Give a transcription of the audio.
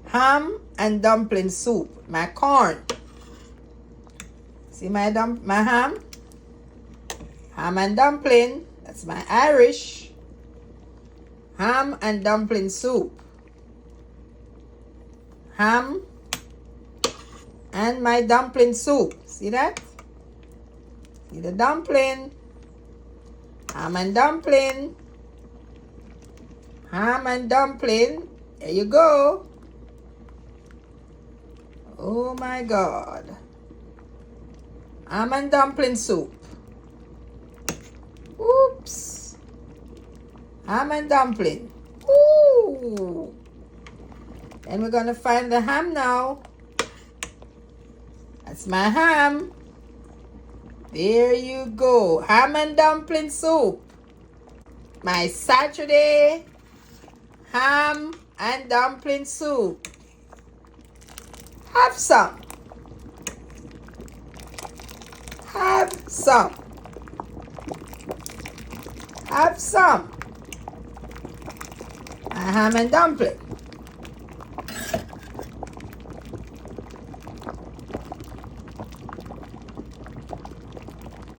ham and dumpling soup. My corn. See my ham? Ham and dumpling. That's my Irish. Ham and dumpling soup. Ham and my dumpling soup. See that? See the dumpling. Ham and dumpling. Ham and dumpling. There you go. Oh my God. Ham and dumpling soup. Oops. Ham and dumpling. Ooh. And we're gonna find the ham now. That's my ham. There you go. Ham and dumpling soup. My Saturday ham and dumpling soup. Have some. Have some. Have some. My ham and dumpling.